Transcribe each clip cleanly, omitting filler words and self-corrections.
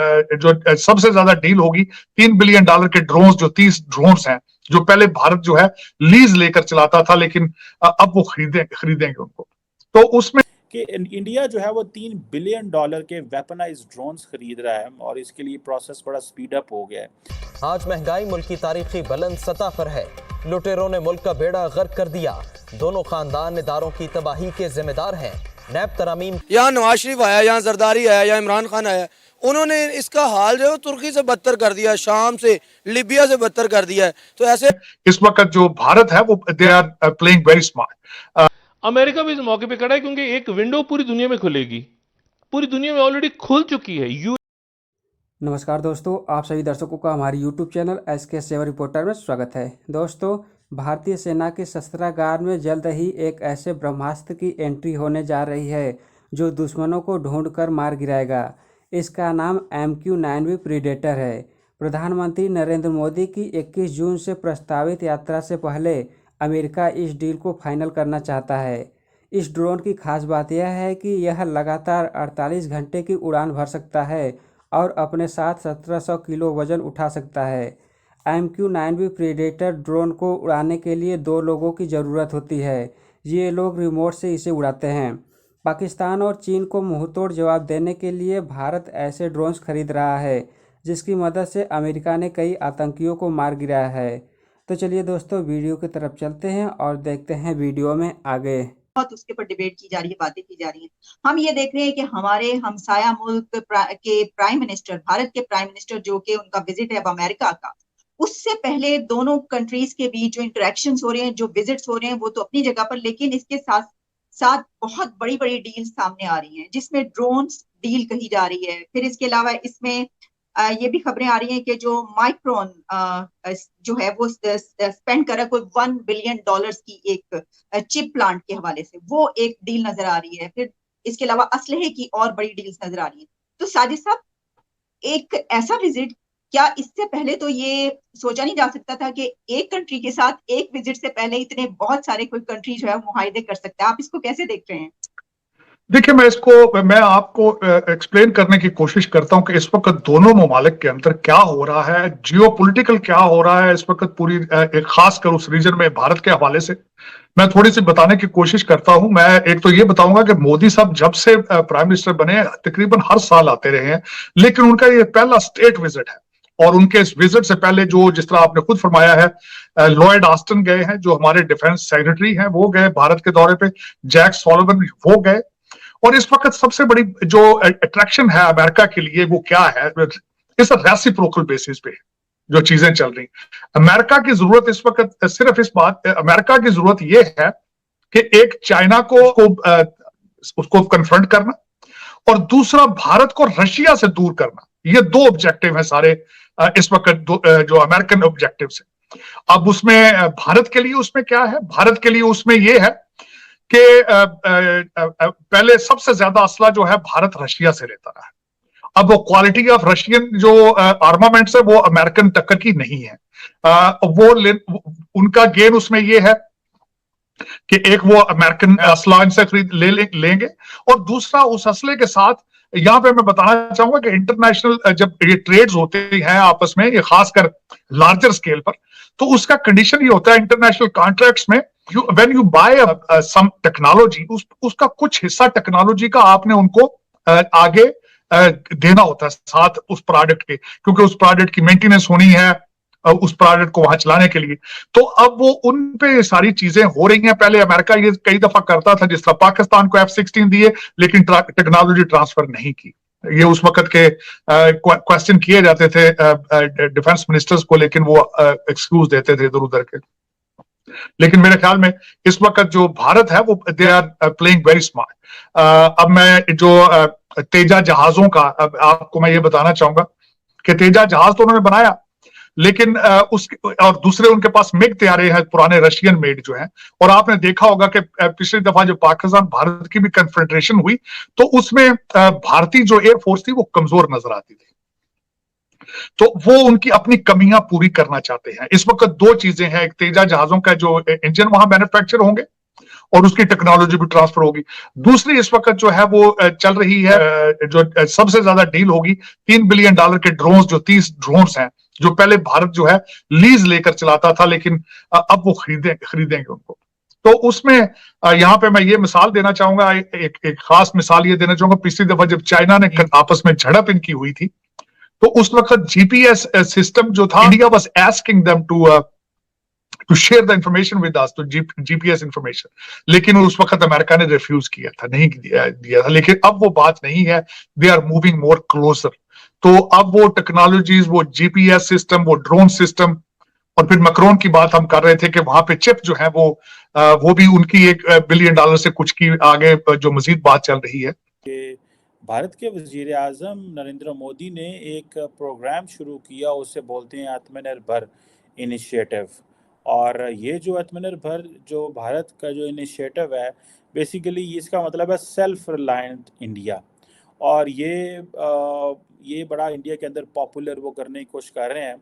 जो सबसे ज्यादा डील होगी $3 बिलियन के ड्रोन्स, जो 30 ड्रोन्स हैं, जो पहले भारत जो है लीज लेकर चलाता था, लेकिन अब वो खरीदेंगे उनको। तो उसमें कि इंडिया जो है वो $3 बिलियन के वेपनाइज्ड ड्रोन्स खरीद रहा है और इसके लिए प्रोसेस बड़ा स्पीड अप हो गया है। आज महंगाई मुल्क की तारीखी बुलंद सतह पर है। लुटेरों ने मुल्क का बेड़ा गर्क कर दिया। दोनों खानदान इदारों की तबाही के जिम्मेदार हैं। नैब तरमीम, यहाँ नवाज शरीफ आया, यहाँ जरदारी आया, यहाँ इमरान खान आया, उन्होंने इसका हाल जो है तुर्की से बदतर कर दिया, शाम से, लीबिया से बदतर कर दिया है। तो ऐसे इस वक्त जो भारत है वो they are playing very smart. America भी इस मौके पे खड़ा है क्योंकि एक विंडो पूरी दुनिया में खुलेगी, पूरी दुनिया में ऑलरेडी खुल चुकी है। नमस्कार दोस्तों, आप सभी दर्शकों का हमारी YouTube चैनल SK7 रिपोर्टर में स्वागत है। दोस्तों, भारतीय सेना के शस्त्रागार में जल्द ही एक ऐसे ब्रह्मास्त्र की एंट्री होने जा रही है जो दुश्मनों को ढूंढकर मार गिराएगा। इसका नाम MQ-9 प्रीडेटर है। प्रधानमंत्री नरेंद्र मोदी की 21 जून से प्रस्तावित यात्रा से पहले अमेरिका इस डील को फाइनल करना चाहता है। इस ड्रोन की खास बात यह है कि यह लगातार 48 घंटे की उड़ान भर सकता है और अपने साथ 1700 किलो वजन उठा सकता है। MQ-9 प्रीडेटर ड्रोन को उड़ाने के लिए 2 लोगों की ज़रूरत होती है। ये लोग रिमोट से इसे उड़ाते हैं। पाकिस्तान और चीन को मुंहतोड़ जवाब देने के लिए भारत ऐसे ड्रोन्स खरीद रहा है, जिसकी मदद से अमेरिका ने कई आतंकियों को मार गिराया है। तो चलिए दोस्तों, वीडियो की तरफ चलते हैं और देखते हैं वीडियो में आगे। बहुत उसके ऊपर डिबेट की जा रही है, बातें की जा रही हैं। हम ये देख रहे हैं कि हमारे हमसाया मुल्क के प्राइम मिनिस्टर, भारत के प्राइम मिनिस्टर, जो कि उनका विजिट है अब अमेरिका का, उससे पहले दोनों कंट्रीज के बीच जो इंटरेक्शंस हो रहे हैं, जो विजिट्स हो रहे हैं, वो तो अपनी जगह पर, लेकिन इसके साथ साथ बहुत बड़ी बड़ी डील सामने आ रही हैं, जिसमें ड्रोन्स डील कही जा रही है। फिर इसके अलावा इसमें ये भी खबरें आ रही हैं कि जो माइक्रोन जो है वो स्पेंड कर रहा है कोई $1 बिलियन की एक चिप प्लांट के हवाले से, वो एक डील नजर आ रही है। फिर इसके अलावा असलहे की और बड़ी डील्स नजर आ रही है। तो साजिद साहब, एक ऐसा विजिट, क्या इससे पहले तो ये सोचा नहीं जा सकता था कि एक कंट्री के साथ एक विजिट से पहले इतने बहुत सारे कोई कंट्री जो है मुआहिदे कर सकता है? आप इसको कैसे देख रहे हैं? देखिए, मैं आपको एक्सप्लेन करने की कोशिश करता हूं कि इस वक्त दोनों ममालिक के अंदर क्या हो रहा है, जियोपॉलिटिकल क्या हो रहा है इस वक्त पूरी एक खासकर उस रीजन में भारत के हवाले से मैं थोड़ी सी बताने की कोशिश करता हूं। मैं एक तो ये बताऊंगा कि मोदी साहब जब से प्राइम मिनिस्टर बने तकरीबन हर साल आते रहे हैं, लेकिन उनका ये पहला स्टेट विजिट है। और उनके इस विजिट से पहले जो, जिस तरह आपने खुद फरमाया है, लॉयड ऑस्टिन गए हैं, जो हमारे डिफेंस सेक्रेटरी हैं, वो गए भारत के दौरे पे, जैक सॉलिवन वो गए। और इस वक्त सबसे बड़ी जो अट्रैक्शन है अमेरिका के लिए वो क्या है, इस रेसिप्रोकल बेसिस पे जो चीजें चल रही। अमेरिका की जरूरत इस वक्त सिर्फ अमेरिका की जरूरत ये है कि एक चाइना को उसको कन्फ्रंट करना और दूसरा भारत को रशिया से दूर करना। ये 2 ऑब्जेक्टिव है सारे इस वक्त जो अमेरिकन ऑब्जेक्टिव है। अब उसमें भारत के लिए उसमें क्या है? भारत के लिए उसमें यह है कि पहले सबसे ज्यादा असला जो है भारत रशिया से लेता है। अब वो क्वालिटी ऑफ रशियन जो आर्मामेंट्स है वो अमेरिकन टक्कर की नहीं है। उनका गेन उसमें ये है कि एक वो अमेरिकन असला इनसे खरीद लेंगे और दूसरा उस असले के साथ, यहां पे मैं बताना चाहूंगा कि इंटरनेशनल जब ये ट्रेड्स होते हैं आपस में, ये खासकर लार्जर स्केल पर, तो उसका कंडीशन ये होता है इंटरनेशनल कॉन्ट्रैक्ट्स में, when you buy some technology, उसका कुछ हिस्सा टेक्नोलॉजी का आपने उनको आगे देना होता है साथ उस प्रोडक्ट के, क्योंकि उस प्रोडक्ट की मेंटेनेंस होनी है उस प्रोडक्ट को वहां चलाने के लिए। तो अब वो उन पे सारी चीजें हो रही हैं। पहले अमेरिका ये कई दफा करता था, जिस तरह पाकिस्तान को F-16 दिए लेकिन टेक्नोलॉजी ट्रांसफर नहीं की। ये उस वक्त के क्वेश्चन किए जाते थे डिफेंस मिनिस्टर्स को, लेकिन वो एक्सक्यूज देते थे इधर उधर के। लेकिन मेरे ख्याल में इस वक्त जो भारत है वो they are playing very smart. अब मैं जो तेजा जहाजों का आपको मैं ये बताना चाहूंगा कि तेजा जहाज तो उन्होंने बनाया, लेकिन और दूसरे उनके पास मिग तैयारे हैं पुराने रशियन मेड जो हैं। और आपने देखा होगा कि पिछली दफा जो पाकिस्तान भारत की भी कन्फ्रंटेशन हुई तो उसमें भारतीय जो एयरफोर्स थी वो कमजोर नजर आती थी। तो वो उनकी अपनी कमियां पूरी करना चाहते हैं। इस वक्त 2 चीजें हैं, एक तेजा जहाजों का जो इंजन वहां मैन्युफैक्चर होंगे और उसकी टेक्नोलॉजी भी ट्रांसफर होगी। दूसरी इस वक्त जो है वो चल रही है, जो सबसे ज्यादा डील होगी $3 बिलियन के ड्रोन्स, जो 30 ड्रोन्स हैं जो पहले भारत जो है लीज लेकर चलाता था, लेकिन अब वो खरीदेंगे उनको। तो उसमें यहाँ पे मैं ये मिसाल देना चाहूंगा, एक खास मिसाल ये देना चाहूंगा। पिछली दफा जब चाइना ने आपस में झड़प इनकी हुई थी, तो उस वक्त जीपीएस सिस्टम जो था, India was asking them to share the information with us, तो जीपीएस इंफॉर्मेशन, लेकिन उस वक्त अमेरिका ने रिफ्यूज किया था, नहीं दिया था। लेकिन अब वो बात नहीं है, they are moving more closer. तो अब वो टेक्नोलॉजीज, वो जीपीएस सिस्टम, वो ड्रोन सिस्टम, और फिर मैक्रोन की बात हम कर रहे थे कि वहां पे चिप जो है वो भी उनकी $1 बिलियन से कुछ की आगे जो मजीद बात चल रही है। भारत के वजीर आज़म नरेंद्र मोदी ने एक प्रोग्राम शुरू किया, उसे बोलते हैं आत्मनिर्भर इनिशिएटिव। और ये जो आत्मनिर्भर जो भारत का जो इनिशिएटिव है, बेसिकली इसका मतलब है सेल्फ रिलायंट इंडिया। और ये बड़ा इंडिया के अंदर पॉपुलर वो करने की कोशिश कर रहे हैं।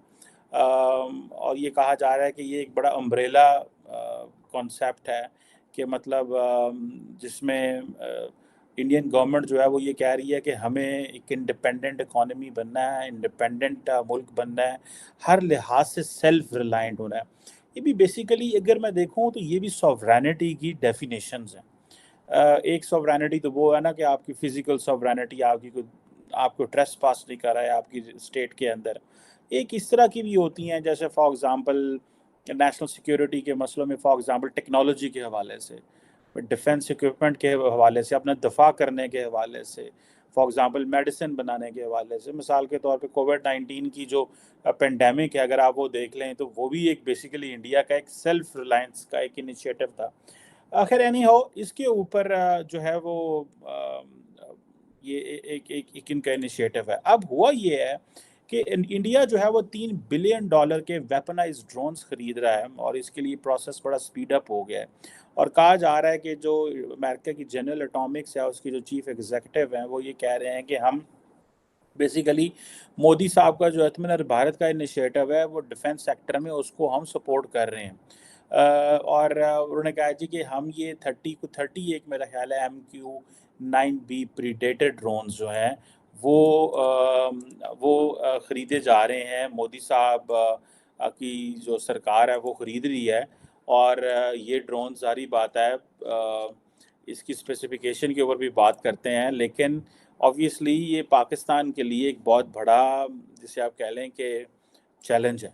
और ये कहा जा रहा है कि ये एक बड़ा अम्ब्रेला कॉन्सेप्ट है कि मतलब जिसमें इंडियन गवर्नमेंट जो है वो ये कह रही है कि हमें एक इंडिपेंडेंट इकोनॉमी बनना है, इंडिपेंडेंट मुल्क बनना है, हर लिहाज से सेल्फ रिलायंट होना है। ये भी बेसिकली अगर मैं देखूं तो ये भी सॉवरेनिटी की डेफिनेशंस हैं। एक सॉवरेनिटी तो वो है ना कि आपकी फिजिकल सॉवरेनिटी, आपको ट्रेस पास नहीं कर रहा है आपकी स्टेट के अंदर। एक इस तरह की भी होती हैं, जैसे फॉर एग्जांपल नेशनल सिक्योरिटी के मसलों में, फॉर एग्जांपल टेक्नोलॉजी के हवाले से, डिफेंस इक्विपमेंट के हवाले से, अपना दफा करने के हवाले से, फॉर एग्जांपल मेडिसिन बनाने के हवाले से। मिसाल के तौर पे कोविड-19 की जो पेंडेमिक है, अगर आप वो देख लें तो वो भी एक बेसिकली इंडिया का एक सेल्फ रिलायंस का एक इनिशिएटिव था। आखिर एनी हो, इसके ऊपर जो है वो ये एक इनका इनिशिएटिव है। अब हुआ ये है कि इंडिया जो है वो $3 बिलियन के वेपनाइज्ड ड्रोन्स खरीद रहा है, और इसके लिए प्रोसेस बड़ा स्पीड अप हो गया है। और कहा जा रहा है कि जो अमेरिका की जनरल एटॉमिक्स है, उसकी जो चीफ एग्जीक्यूटिव हैं, वो ये कह रहे हैं कि हम बेसिकली मोदी साहब का जो आत्मनिर्भर भारत का इनिशिएटिव है वो डिफेंस सेक्टर में, उसको हम सपोर्ट कर रहे हैं। और उन्होंने कहा जी कि हम ये 31 मेरा ख्याल है MQ-9B प्रीडेटर ड्रोन्स जो हैं वो ख़रीदे जा रहे हैं। मोदी साहब की जो सरकार है वो ख़रीद रही है। और ये ड्रोन सारी बात है इसकी स्पेसिफिकेशन के ऊपर भी बात करते हैं, लेकिन ऑब्वियसली ये पाकिस्तान के लिए एक बहुत बड़ा, जिसे आप कह लें कि चैलेंज है।